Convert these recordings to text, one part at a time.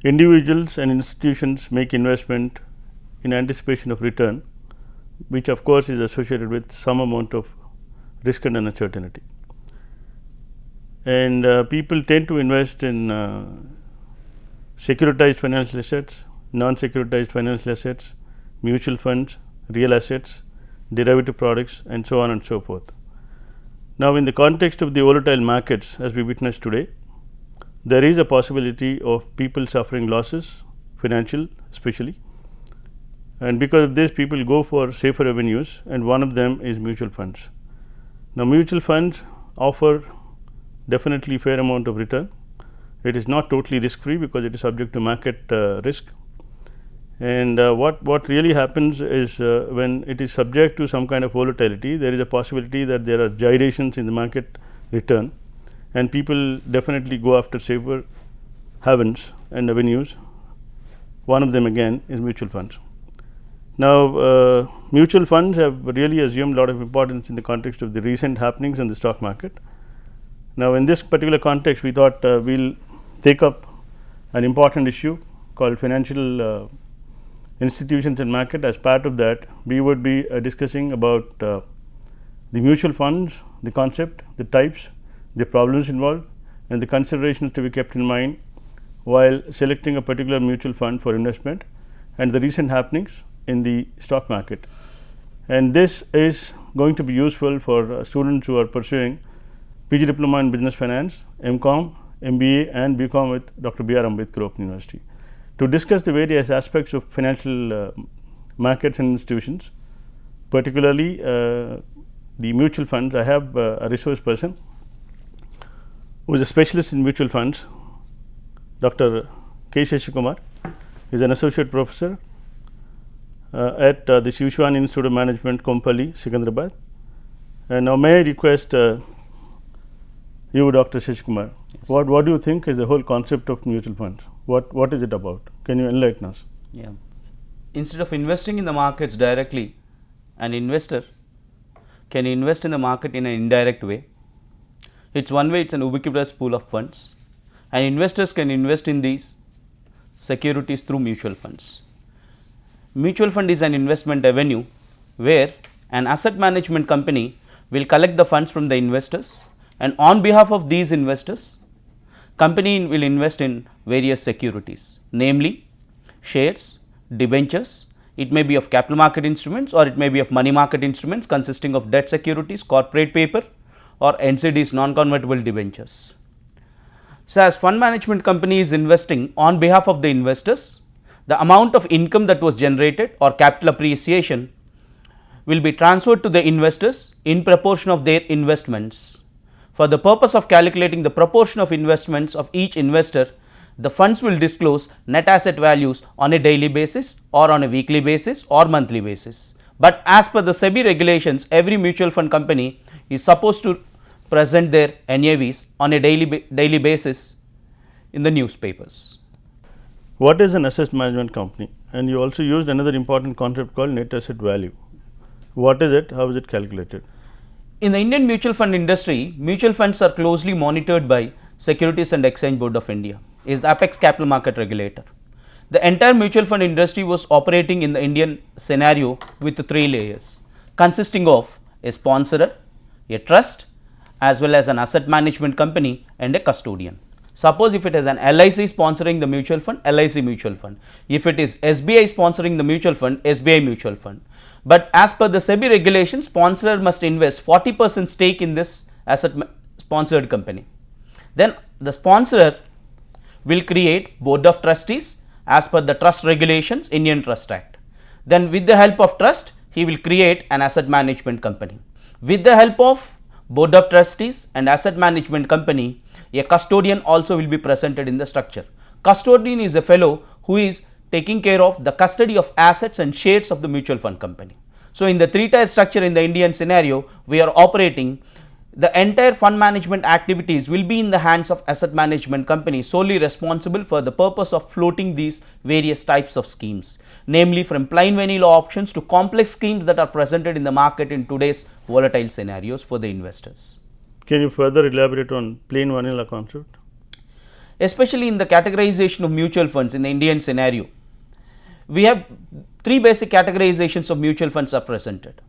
individuals and institutions make investment in anticipation of return, which of course is associated with some amount of risk and uncertainty. And people tend to invest in securitized financial assets, non-securitized financial assets, mutual funds, real assets, derivative products, and so on and so forth. Now, in the context of the volatile markets as we witness today, there is a possibility of people suffering losses, financial especially, and because of this people go for safer avenues, and one of them is mutual funds. Now, mutual funds offer definitely fair amount of return. It is not totally risk free because it is subject to market risk. And what really happens is when it is subject to some kind of volatility, there is a possibility that there are gyrations in the market return, and people definitely go after safer havens and avenues. One of them again is mutual funds. Now, mutual funds have really assumed a lot of importance in the context of the recent happenings in the stock market. Now, in this particular context, we thought we will take up an important issue called financial institutions and market. As part of that, we would be discussing about the mutual funds, the concept, the types, the problems involved, and the considerations to be kept in mind while selecting a particular mutual fund for investment, and the recent happenings in the stock market. And this is going to be useful for students who are pursuing PG Diploma in Business Finance, MCom, MBA and BCom with Dr. B.R. Ambedkar Open University. To discuss the various aspects of financial markets and institutions, particularly the mutual funds, I have a resource person who is a specialist in mutual funds, Dr. K.Sasikumar. He is an associate professor at the Shivswan Institute of Management, Kompally, Secunderabad. And now, may I request you, Dr. Sasikumar, yes. What do you think is the whole concept of mutual funds? What is it about? Can you enlighten us? Yeah. Instead of investing in the markets directly, an investor can invest in the market in an indirect way. It's one way, it's an ubiquitous pool of funds, and investors can invest in these securities through mutual funds. Mutual fund is an investment avenue where an asset management company will collect the funds from the investors, and on behalf of these investors, company will invest in various securities, namely shares, debentures. It may be of capital market instruments or it may be of money market instruments consisting of debt securities, corporate paper or NCDs, non-convertible debentures. So, as fund management company is investing on behalf of the investors, the amount of income that was generated or capital appreciation will be transferred to the investors in proportion of their investments. For the purpose of calculating the proportion of investments of each investor, the funds will disclose net asset values on a daily basis or on a weekly basis or monthly basis. But as per the SEBI regulations, every mutual fund company is supposed to present their NAVs on a daily basis in the newspapers. What is an asset management company? And you also used another important concept called net asset value. What is it? How is it calculated? In the Indian mutual fund industry, mutual funds are closely monitored by Securities and Exchange Board of India, is the apex capital market regulator. The entire mutual fund industry was operating in the Indian scenario with 3 layers, consisting of a sponsorer, a trust, as well as an asset management company and a custodian. Suppose if it is an LIC sponsoring the mutual fund, LIC mutual fund. If it is SBI sponsoring the mutual fund, SBI mutual fund. But as per the SEBI regulation, sponsor must invest 40% stake in this asset sponsored company. Then the sponsor will create board of trustees as per the trust regulations, Indian Trust Act. Then with the help of trust, he will create an asset management company. With the help of board of trustees and asset management company, a custodian also will be presented in the structure. Custodian is a fellow who is taking care of the custody of assets and shares of the mutual fund company. So, in the 3-tier structure in the Indian scenario, we are operating, the entire fund management activities will be in the hands of asset management company solely responsible for the purpose of floating these various types of schemes, namely from plain vanilla options to complex schemes that are presented in the market in today's volatile scenarios for the investors. Can you further elaborate on plain vanilla concept? especially in the categorization of mutual funds in the Indian scenario. We have three basic categorizations of mutual funds are presented.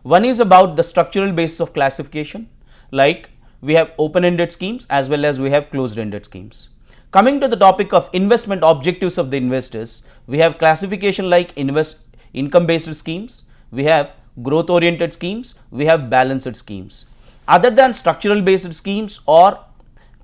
One is about the structural basis of classification, like we have open-ended schemes as well as we have closed-ended schemes. Coming to the topic of investment objectives of the investors, we have classification like income-based schemes, we have growth-oriented schemes, we have balanced schemes. Other than structural based schemes or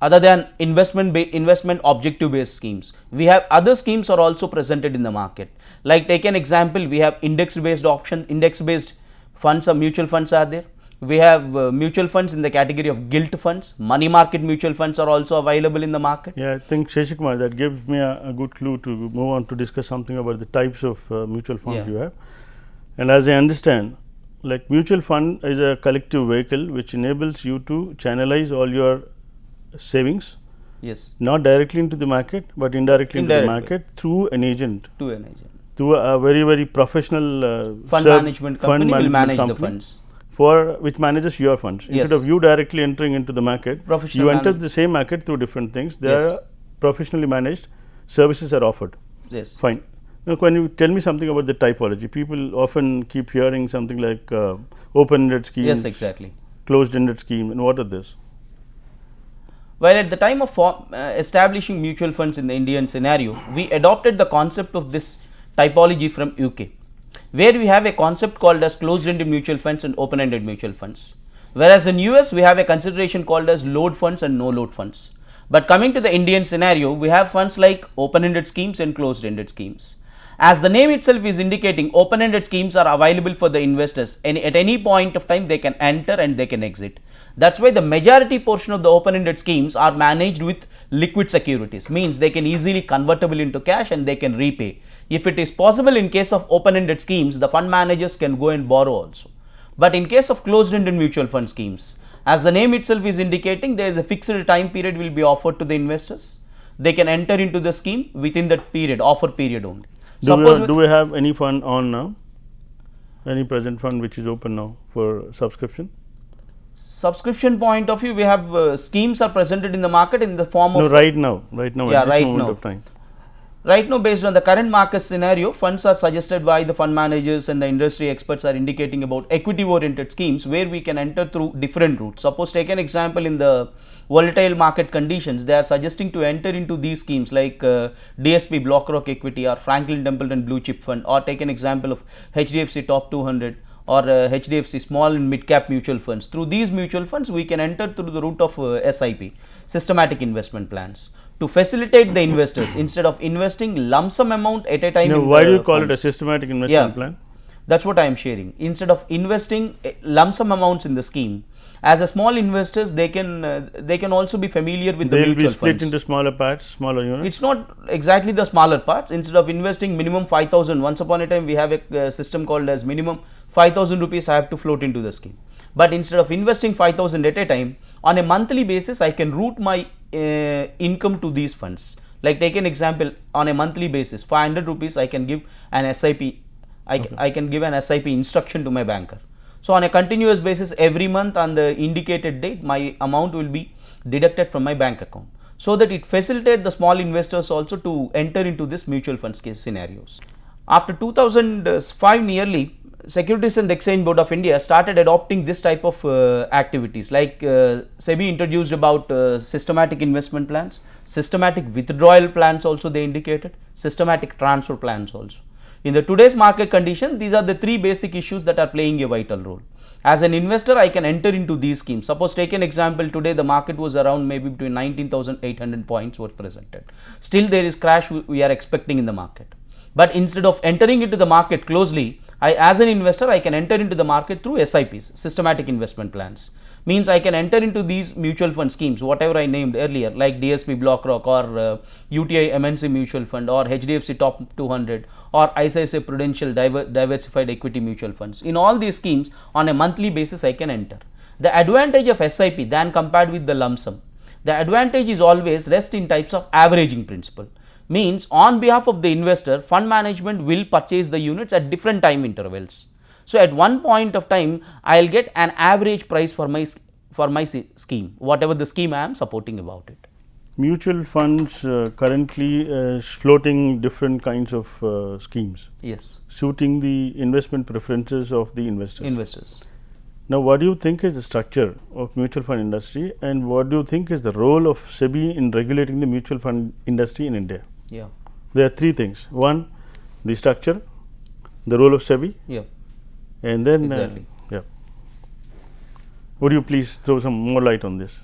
other than investment objective based schemes, we have other schemes are also presented in the market. Like take an example, we have index based funds or mutual funds are there. We have mutual funds in the category of gilt funds, money market mutual funds are also available in the market. Yeah, I think Sasikumar, that gives me a good clue to move on to discuss something about the types of mutual funds you have. And as I understand, like mutual fund is a collective vehicle which enables you to channelize all your savings, not directly into the market, but indirectly into the market through an agent. Through a very professional fund management company will manage the funds. Which manages your funds. Instead of you directly entering into the market, you enter the same market through different things. They are professionally managed, services are offered. Yes. Fine. Now, can you tell me something about the typology? People often keep hearing something like open-ended scheme. Yes, exactly. Closed-ended scheme, and what are this? Well, at the time of establishing mutual funds in the Indian scenario, we adopted the concept of this typology from UK, where we have a concept called as closed-ended mutual funds and open-ended mutual funds. Whereas in US, we have a consideration called as load funds and no load funds. But coming to the Indian scenario, we have funds like open-ended schemes and closed-ended schemes. As the name itself is indicating, open-ended schemes are available for the investors, and at any point of time they can enter and they can exit. That's why the majority portion of the open-ended schemes are managed with liquid securities, means they can easily convertible into cash and they can repay. If it is possible in case of open-ended schemes, the fund managers can go and borrow also. But in case of closed-ended mutual fund schemes, as the name itself is indicating, there is a fixed time period will be offered to the investors. They can enter into the scheme within that period, offer period only. Do we have any fund on now? Any present fund which is open now for subscription? Subscription point of view, we have schemes are presented in the market in the form of. No, right now at this moment of time. Right now, based on the current market scenario, funds are suggested by the fund managers and the industry experts are indicating about equity oriented schemes where we can enter through different routes. Suppose take an example, in the volatile market conditions, they are suggesting to enter into these schemes like DSP BlackRock Equity or Franklin Templeton Blue Chip Fund, or take an example of HDFC Top 200 or HDFC Small and Mid Cap Mutual Funds. Through these mutual funds, we can enter through the route of SIP, Systematic Investment Plans, to facilitate the investors instead of investing lump sum amount at a time. No, why do you call it a systematic investment plan? That's what I am sharing. Instead of investing lump sum amounts in the scheme, as a small investors, they can also be familiar with the mutual funds. They'll be split into smaller parts, smaller units. It's not exactly the smaller parts. Instead of investing minimum 5,000, once upon a time we have a system called as minimum 5,000 rupees I have to float into the scheme. But instead of investing 5,000 at a time, on a monthly basis, I can route my income to these funds. Like take an example, on a monthly basis, 500 rupees I can give an SIP. I can give an SIP instruction to my banker. So on a continuous basis, every month on the indicated date, my amount will be deducted from my bank account, so that it facilitates the small investors also to enter into this mutual funds case scenarios. After 2005 nearly, Securities and Exchange Board of India started adopting this type of activities, like SEBI introduced about systematic investment plans, systematic withdrawal plans also they indicated, systematic transfer plans also. In the today's market condition, these are the three basic issues that are playing a vital role. As an investor, I can enter into these schemes. Suppose take an example, today the market was around maybe between 19,800 points were presented. Still there is crash we are expecting in the market. But instead of entering into the market closely, as an investor, I can enter into the market through SIPs, systematic investment plans. Means I can enter into these mutual fund schemes, whatever I named earlier, like DSP BlackRock or UTI MNC Mutual Fund or HDFC Top 200 or ICICI Prudential Diversified Equity Mutual Funds. In all these schemes, on a monthly basis, I can enter. The advantage of SIP than compared with the lump sum, the advantage is always rest in types of averaging principle. Means on behalf of the investor, fund management will purchase the units at different time intervals. So at one point of time, I will get an average price for my scheme, whatever the scheme I am supporting about it. Mutual funds currently floating different kinds of schemes, Yes. suiting the investment preferences of the investors. Now, what do you think is the structure of mutual fund industry, and what do you think is the role of SEBI in regulating the mutual fund industry in India? Yeah. There are three things. One, the structure, the role of SEBI, Yeah. and then Exactly. yeah. Would you please throw some more light on this?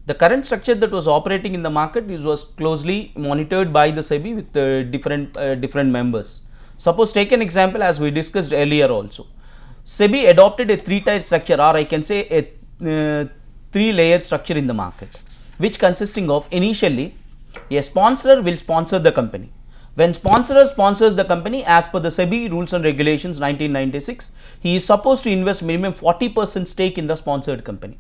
The current structure that was operating in the market was closely monitored by the SEBI with different members. Suppose take an example as we discussed earlier also. SEBI adopted a three-tier structure, or I can say a three-layer structure in the market, which consisting of initially a sponsor will sponsor the company. When sponsor sponsors the company, as per the SEBI rules and regulations 1996, he is supposed to invest minimum 40% stake in the sponsored company.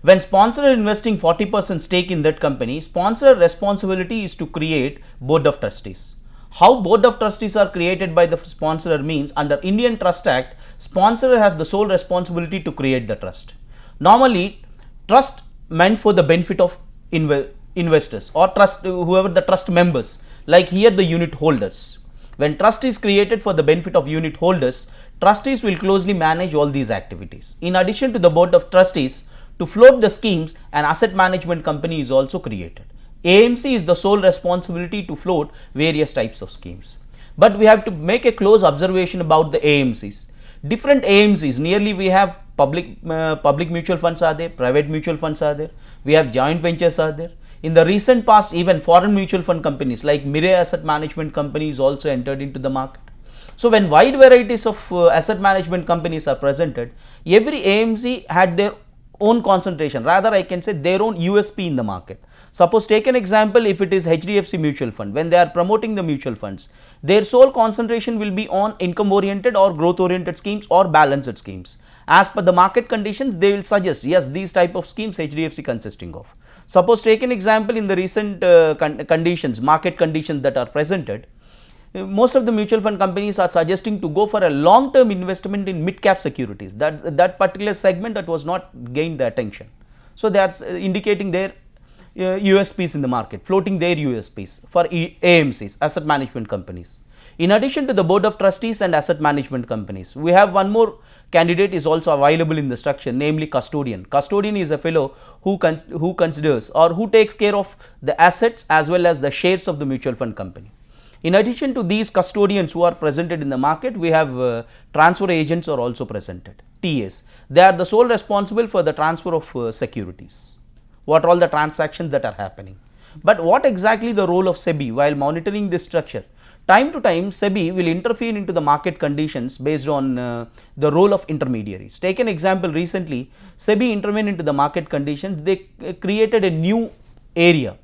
When sponsor is investing 40% stake in that company, sponsor responsibility is to create board of trustees. How board of trustees are created by the sponsor means, under Indian Trust Act, sponsor has the sole responsibility to create the trust. Normally, trust meant for the benefit of investors or trust, whoever the trust members, like here the unit holders. When trust is created for the benefit of unit holders, trustees will closely manage all these activities. In addition to the board of trustees, to float the schemes, an asset management company is also created. AMC is the sole responsibility to float various types of schemes. But we have to make a close observation about the AMCs. Different AMCs, nearly we have public mutual funds are there, private mutual funds are there, we have joint ventures are there. In the recent past, even foreign mutual fund companies like Mirae Asset Management Companies also entered into the market. So, when wide varieties of asset management companies are presented, every AMC had their own concentration, rather I can say their own USP in the market. Suppose take an example, if it is HDFC mutual fund, when they are promoting the mutual funds, their sole concentration will be on income oriented or growth oriented schemes or balanced schemes. As per the market conditions, they will suggest, yes, these type of schemes HDFC consisting of. Suppose take an example in the recent conditions, market conditions that are presented, most of the mutual fund companies are suggesting to go for a long term investment in mid cap securities. That particular segment that was not gained the attention. So, they are indicating their USPs in the market, floating their USPs for AMCs, asset management companies. In addition to the board of trustees and asset management companies, we have one more candidate is also available in the structure, namely custodian. Custodian is a fellow who considers or who takes care of the assets as well as the shares of the mutual fund company. In addition to these custodians who are presented in the market, we have transfer agents are also presented, TAs. They are the sole responsible for the transfer of securities. What are all the transactions that are happening. But what exactly the role of SEBI while monitoring this structure? Time to time, SEBI will interfere into the market conditions based on the role of intermediaries. Take an example, recently, SEBI intervened into the market conditions. They created a new area.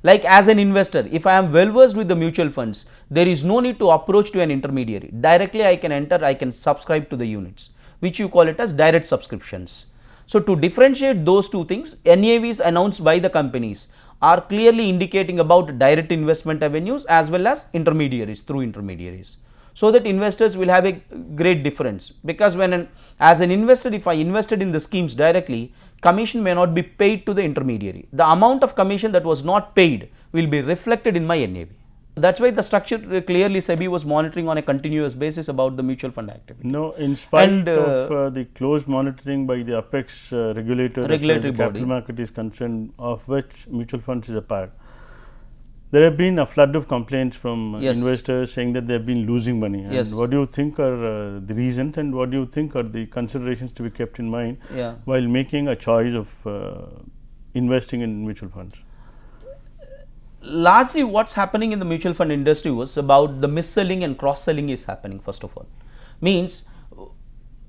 Like as an investor, if I am well versed with the mutual funds, there is no need to approach to an intermediary. Directly I can enter, I can subscribe to the units, which you call it as direct subscriptions. So, to differentiate those two things, NAVs announced by the companies are clearly indicating about direct investment avenues as well as intermediaries, through intermediaries. So that investors will have a great difference, because when as an investor, if I invested in the schemes directly, commission may not be paid to the intermediary. The amount of commission that was not paid will be reflected in my NAV. That is why the structure clearly SEBI was monitoring on a continuous basis about the mutual fund activity. No, in spite of the close monitoring by the apex regulator as far as the capital market is concerned, of which mutual funds is a part, there have been a flood of complaints from investors saying that they have been losing money. And what do you think are the reasons, and what do you think are the considerations to be kept in mind while making a choice of investing in mutual funds? Largely what's happening in the mutual fund industry was about the mis-selling and cross-selling is happening. First of all, means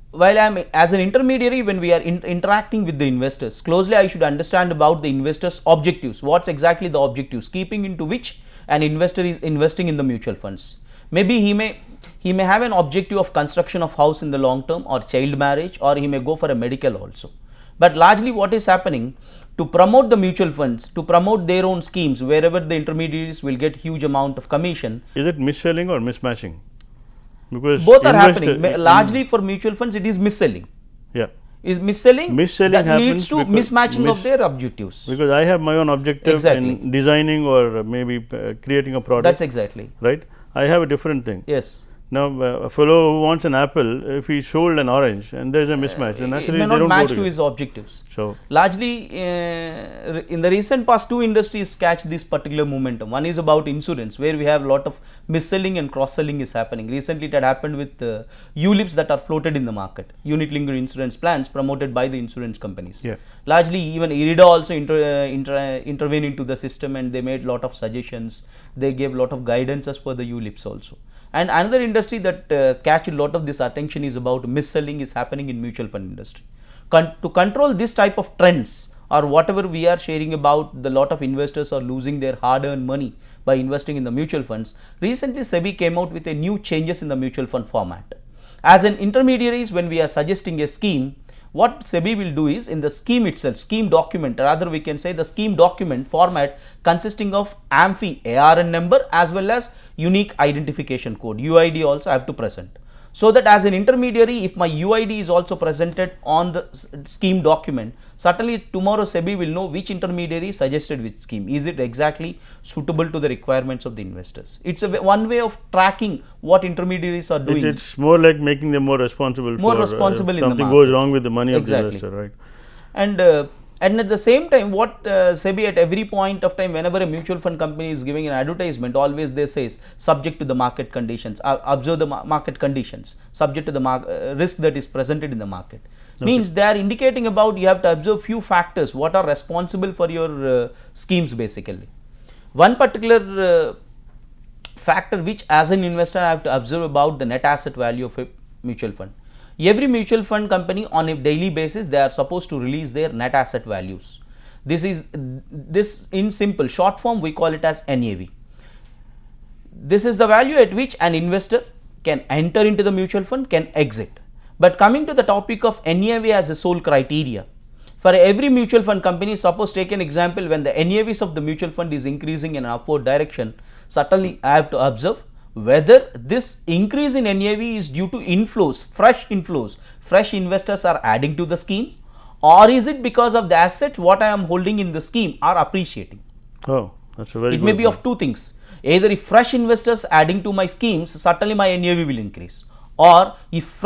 while I am as an intermediary, when we are interacting with the investors closely, I should understand about the investors' objectives. What's exactly the objectives, keeping into which an investor is investing in the mutual funds. Maybe he may have an objective of construction of house in the long term, or child marriage, or he may go for a medical also. But largely what is happening, to promote the mutual funds, to promote their own schemes, wherever the intermediaries will get huge amount of commission. Is it mis-selling or mismatching? Because both are happening. Largely for mutual funds, it is mis-selling. Yeah. is misselling, that leads to mismatching of their objectives. Because I have my own objective in designing or maybe creating a product. That's exactly right. I have a different thing. Yes. Now, a fellow who wants an apple, if he sold an orange and there is a mismatch, then actually it may not match to his objectives. So, largely in the recent past, two industries catch this particular momentum. One is about insurance, where we have a lot of mis-selling and cross-selling is happening. Recently, it had happened with ULIPs that are floated in the market, unit-linked insurance plans promoted by the insurance companies. yeah. Largely, even IRIDA also intervened into the system, and they made lot of suggestions. They gave lot of guidance as per the ULIPs also. And another industry that catch a lot of this attention is about mis-selling is happening in mutual fund industry. To control this type of trends, or whatever we are sharing about, the lot of investors are losing their hard-earned money by investing in the mutual funds. Recently, SEBI came out with a new changes in the mutual fund format. As an intermediaries, when we are suggesting a scheme, what SEBI will do is, in the scheme itself, scheme document, rather we can say the scheme document format consisting of AMFI ARN number as well as unique identification code, UID also I have to present. So that as an intermediary, if my UID is also presented on the scheme document, certainly tomorrow SEBI will know which intermediary suggested which scheme. Is it exactly suitable to the requirements of the investors? It's one way of tracking what intermediaries are doing. It's more like making them more responsible. More responsible in the market. Something goes wrong with the money of the investor, right? And at the same time, what SEBI at every point of time, whenever a mutual fund company is giving an advertisement, always they says subject to the market conditions, observe the market conditions, subject to the risk that is presented in the market. Okay. Means they are indicating about you have to observe few factors what are responsible for your schemes basically. One particular factor which as an investor I have to observe about the net asset value of a mutual fund. Every mutual fund company on a daily basis, they are supposed to release their net asset values. This in simple short form we call it as NAV. This is the value at which an investor can enter into the mutual fund, can exit. But coming to the topic of NAV as a sole criteria, for every mutual fund company, suppose take an example, when the NAVs of the mutual fund is increasing in an upward direction, certainly I have to observe whether this increase in NAV is due to inflows, fresh investors are adding to the scheme, or is it because of the assets what I am holding in the scheme are appreciating. Oh, that's a very good It may be of two things. Either if fresh investors adding to my schemes, certainly my NAV will increase, or if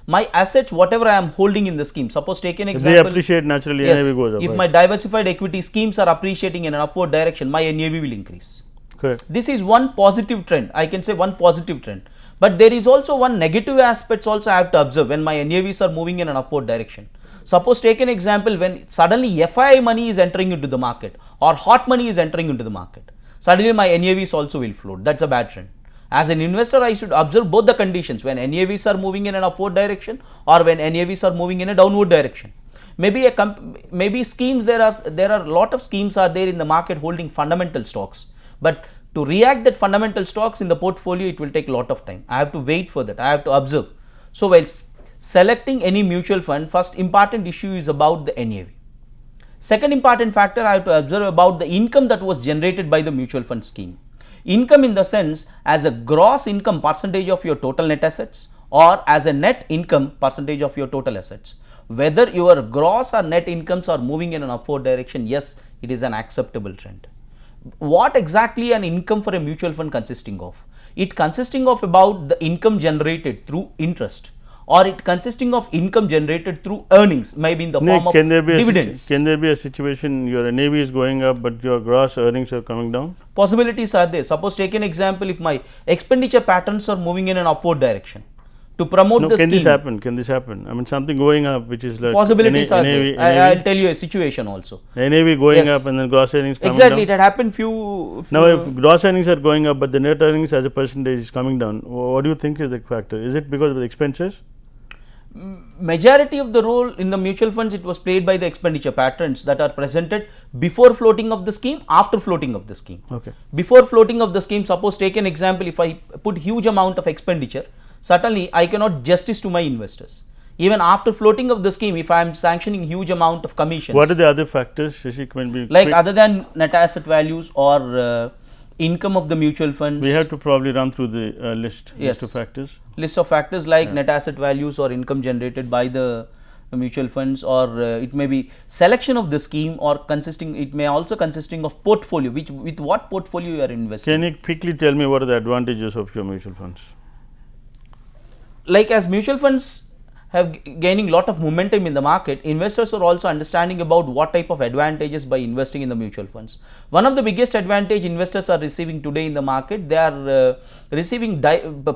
my assets whatever I am holding in the scheme, suppose take an example. If they appreciate naturally, yes, NAV goes up. If my diversified equity schemes are appreciating in an upward direction, my NAV will increase. Correct. This is one positive trend, I can say one positive trend, but there is also one negative aspects also I have to observe when my NAVs are moving in an upward direction. Suppose take an example, when suddenly FII money is entering into the market or hot money is entering into the market, suddenly my NAVs also will float. That's a bad trend. As an investor, I should observe both the conditions, when NAVs are moving in an upward direction or when NAVs are moving in a downward direction. Maybe schemes, there are a lot of schemes are there in the market holding fundamental stocks, but to react that fundamental stocks in the portfolio, it will take a lot of time. I have to wait for that. I have to observe. So while selecting any mutual fund, first important issue is about the NAV. Second important factor I have to observe about the income that was generated by the mutual fund scheme. Income in the sense as a gross income percentage of your total net assets, or as a net income percentage of your total assets. Whether your gross or net incomes are moving in an upward direction, yes, it is an acceptable trend. What exactly an income for a mutual fund consisting of? It consisting of about the income generated through interest, or it consisting of income generated through earnings, maybe in the form of dividends. Can there be a situation your NAV is going up but your gross earnings are coming down? Possibilities are there. Suppose take an example, if my expenditure patterns are moving in an upward direction to promote the scheme. Can this happen? I mean, something going up which is like possibilities are there. I will tell you a situation also. NAV going up and then gross earnings coming exactly, down. It had happened few Now, if gross earnings are going up but the net earnings as a percentage is coming down, what do you think is the factor? Is it because of the expenses? Majority of the role in the mutual funds, it was played by the expenditure patterns that are presented before floating of the scheme, after floating of the scheme. Okay. Before floating of the scheme, suppose take an example, if I put huge amount of expenditure, certainly I cannot justice to my investors. Even after floating of the scheme, if I am sanctioning huge amount of commissions. What are the other factors, Shashik, when we like other than net asset values or income of the mutual funds? We have to probably run through the list of factors. List of factors like net asset values or income generated by the mutual funds, or it may be selection of the scheme, or it may also consisting of portfolio, with what portfolio you are investing. Can you quickly tell me what are the advantages of your mutual funds? Like, as mutual funds have gaining lot of momentum in the market, investors are also understanding about what type of advantages by investing in the mutual funds. One of the biggest advantage investors are receiving today in the market, they are receiving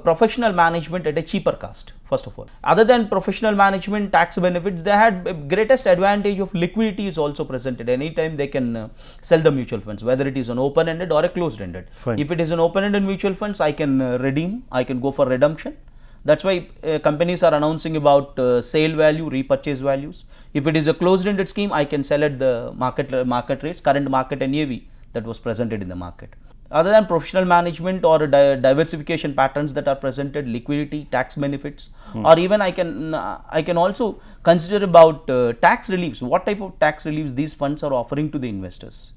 professional management at a cheaper cost. First of all, other than professional management, tax benefits, they had greatest advantage of liquidity is also presented. Anytime they can sell the mutual funds, whether it is an open-ended or a closed-ended. If it is an open-ended mutual funds, I can redeem, I can go for redemption. That's why companies are announcing about sale value, repurchase values. If it is a closed-ended scheme, I can sell at the market rates, current market NAV that was presented in the market. Other than professional management or diversification patterns that are presented, liquidity, tax benefits, or even I can also consider about tax reliefs. What type of tax reliefs these funds are offering to the investors?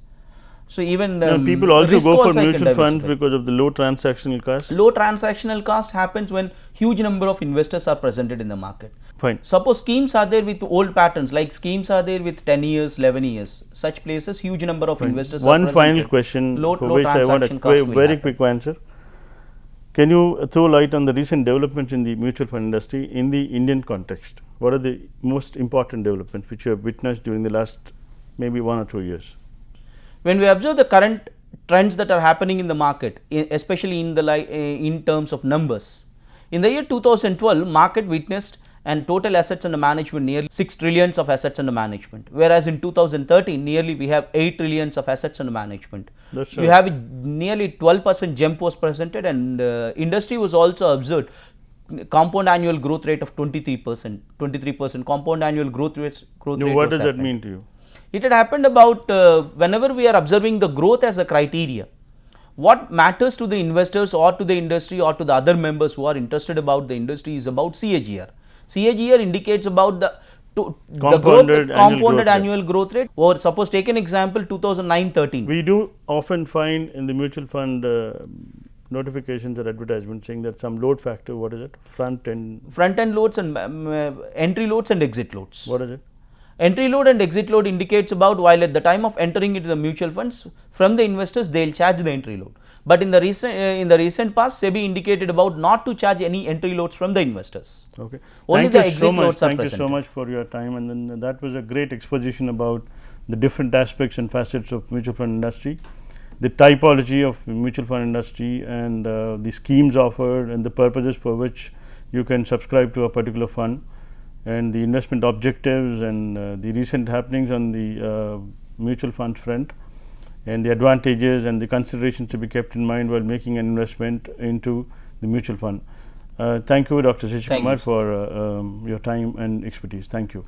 So even people also go for mutual funds because of the low transactional cost. Low transactional cost happens when huge number of investors are presented in the market. Fine. Suppose schemes are there with old patterns, like schemes are there with 10 years, 11 years. Such places, huge number of investors are presented. One final question for which I want a very quick answer. Can you throw light on the recent developments in the mutual fund industry in the Indian context? What are the most important developments which you have witnessed during the last maybe 1 or 2 years? When we observe the current trends that are happening in the market, especially in terms of numbers, in the year 2012, market witnessed and total assets under management nearly 6 trillions of assets under management, whereas in 2013 nearly we have 8 trillions of assets under management. That's we have nearly 12% jump was presented, and industry was also observed compound annual growth rate of 23% compound annual growth rate. What does that mean to you? It had happened about whenever we are observing the growth as a criteria, what matters to the investors or to the industry or to the other members who are interested about the industry is about CAGR. CAGR indicates about the compounded annual growth rate. Or suppose take an example 2009-13. We do often find in the mutual fund notifications or advertisements saying that some load factor, what is it? Front end loads and entry loads and exit loads. What is it? Entry load and exit load indicates about, while at the time of entering into the mutual funds, from the investors they will charge the entry load. But in the recent past, SEBI indicated about not to charge any entry loads from the investors. Okay. Only the exit loads are Thank present. you so much for your time, and then that was a great exposition about the different aspects and facets of mutual fund industry, the typology of mutual fund industry, and the schemes offered and the purposes for which you can subscribe to a particular fund, and the investment objectives, and the recent happenings on the mutual funds front, and the advantages and the considerations to be kept in mind while making an investment into the mutual fund. Thank you, Dr. Sasikumar, for your time and expertise. Thank you.